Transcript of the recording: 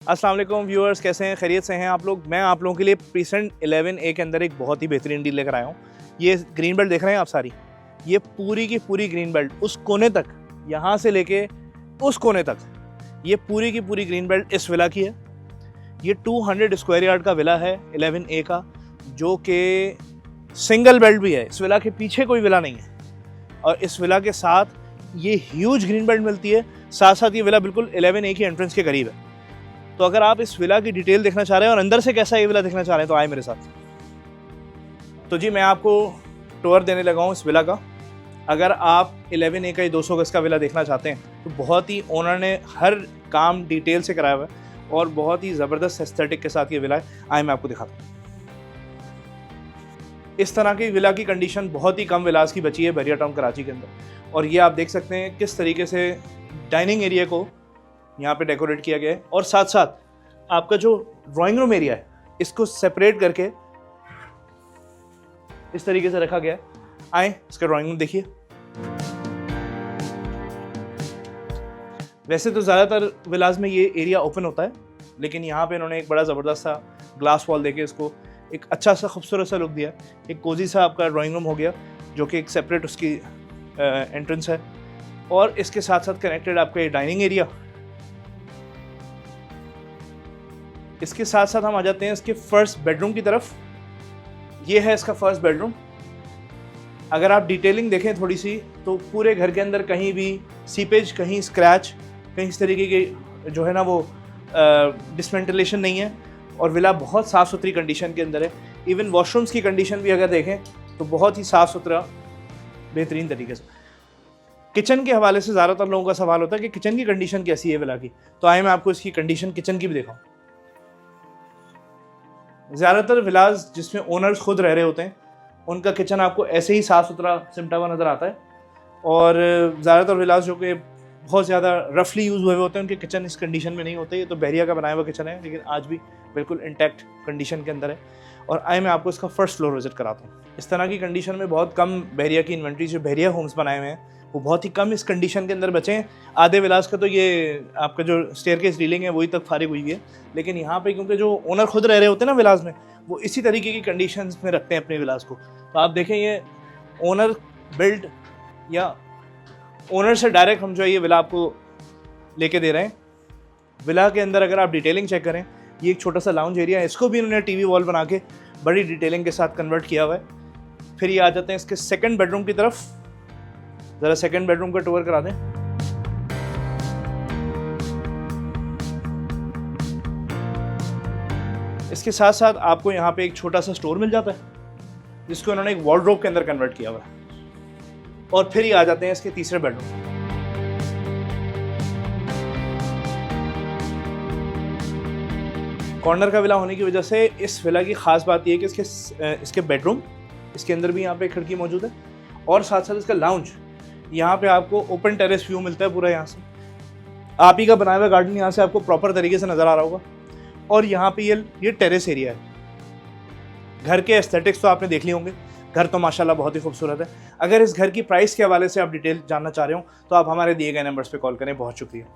अस्सलाम वालेकुम व्यूअर्स, कैसे हैं? खैरियत से हैं आप लोग? मैं आप लोगों के लिए प्रीसेंट 11A के अंदर एक बहुत ही बेहतरीन डील लेकर आया हूँ। ये ग्रीन बेल्ट देख रहे हैं आप सारी, ये पूरी की पूरी ग्रीन बेल्ट उस कोने तक, यहाँ से लेके उस कोने तक, ये पूरी की पूरी ग्रीन बेल्ट इस विला की है। ये 200 स्क्वायर यार्ड का विला है 11A का, जो कि सिंगल बेल्ट भी है। इस विला के पीछे कोई विला नहीं है और इस विला के साथ ये ह्यूज ग्रीन बेल्ट मिलती है। साथ साथ ये विला बिल्कुल 11A की एंट्रेंस के करीब है। तो अगर आप इस विला की डिटेल देखना चाह रहे हैं और अंदर से कैसा ये विला देखना चाह रहे हैं तो आए मेरे साथ। तो जी मैं आपको टूर देने लगा हूँ इस विला का। अगर आप 11A का 200 गज का विला देखना चाहते हैं तो बहुत ही ओनर ने हर काम डिटेल से कराया हुआ है और बहुत ही ज़बरदस्त एस्थेटिक के साथ ये विला है। आए मैं आपको दिखाता हूँ। इस तरह की विला की कंडीशन बहुत ही कम विलास की बची है बहरिया टाउन कराची के अंदर। और ये आप देख सकते हैं किस तरीके से डाइनिंग एरिया को यहाँ पे डेकोरेट किया गया है और साथ साथ आपका जो ड्राइंग रूम एरिया है इसको सेपरेट करके इस तरीके से रखा गया है। आए इसका ड्राइंग रूम देखिए। वैसे तो ज़्यादातर विलास में ये एरिया ओपन होता है, लेकिन यहाँ पे इन्होंने एक बड़ा ज़बरदस्त सा ग्लास वॉल देके इसको एक अच्छा सा खूबसूरत सा लुक दिया। एक कोजी सा आपका ड्राइंग रूम हो गया जो कि एक सेपरेट उसकी एंट्रेंस है और इसके साथ साथ कनेक्टेड आपका ये डाइनिंग एरिया। इसके साथ साथ हम आ जाते हैं इसके फर्स्ट बेडरूम की तरफ। ये है इसका फर्स्ट बेडरूम। अगर आप डिटेलिंग देखें थोड़ी सी तो पूरे घर के अंदर कहीं भी सीपेज, कहीं स्क्रैच, कहीं इस तरीके की जो है ना वो डिसमेंटलेशन नहीं है और विला बहुत साफ़ सुथरी कंडीशन के अंदर है। इवन वॉशरूम्स की कंडीशन भी अगर देखें तो बहुत ही साफ़ सुथरा बेहतरीन तरीके से। किचन के हवाले से ज़्यादातर लोगों का सवाल होता है कि किचन की कंडीशन कैसी है विला की, तो आए मैं आपको इसकी कंडीशन किचन की भी दिखाऊं। ज़्यादातर विलास जिसमें ओनर्स खुद रह रहे होते हैं उनका किचन आपको ऐसे ही साफ़ सुथरा सिमटा हुआ नज़र आता है और ज़्यादातर विलास जो कि बहुत ज़्यादा रफली यूज़ हुए होते हैं उनके किचन इस कंडीशन में नहीं होते। ये तो बहरिया का बनाया हुआ किचन है लेकिन आज भी बिल्कुल इंटैक्ट कंडीशन के अंदर है। और आए मैं आपको इसका फर्स्ट फ्लोर विजिट कराता हूँ। इस तरह की कंडीशन में बहुत कम बहरिया की इन्वेंट्री जो बहरिया होम्स बनाए हुए हैं वो बहुत ही कम इस कंडीशन के अंदर बचे हैं। आधे विलास का तो ये आपका जो स्टेयरकेस रीलिंग है वही तक फारिग हुई है, लेकिन यहाँ पे क्योंकि जो ओनर खुद रह रहे होते हैं ना विलास में, वो इसी तरीके की कंडीशंस में रखते हैं अपने विलास को। तो आप देखें ये ओनर बिल्ड या ओनर से डायरेक्ट हम जो है ये विला आपको लेके दे रहे हैं। विला के अंदर अगर आप डिटेलिंग चेक करें, ये एक छोटा सा लाउंज एरिया है, इसको भी इन्होंने टीवी वॉल बना के बड़ी डिटेलिंग के साथ कन्वर्ट किया हुआ है। फिर ये आ जाते हैं इसके सेकंड बेडरूम की तरफ। ज़रा सेकंड बेडरूम का टूर करा दें। इसके साथ साथ आपको यहाँ पे एक छोटा सा स्टोर मिल जाता है जिसको इन्होंने एक वॉर्डरोब के अंदर कन्वर्ट किया हुआ है। और फिर ये आ जाते हैं इसके तीसरे बेडरूम। कॉर्नर का विला होने की वजह से इस विला की खास बात यह है कि इसके बेडरूम, इसके अंदर भी यहाँ पे खिड़की मौजूद है और साथ साथ इसका लाउंज, यहाँ पे आपको ओपन टेरेस व्यू मिलता है पूरा। यहाँ से आप ही का बनाया हुआ गार्डन यहाँ से आपको प्रॉपर तरीके से नज़र आ रहा होगा। और यहाँ पे ये टेरेस एरिया है। घर के एस्थेटिक्स तो आपने देख लिए होंगे, घर तो माशाल्लाह बहुत ही खूबसूरत है। अगर इस घर की प्राइस के हवाले से आप डिटेल जानना चाह रहे हो तो आप हमारे दिए गए नंबर्स पे कॉल करें। बहुत शुक्रिया।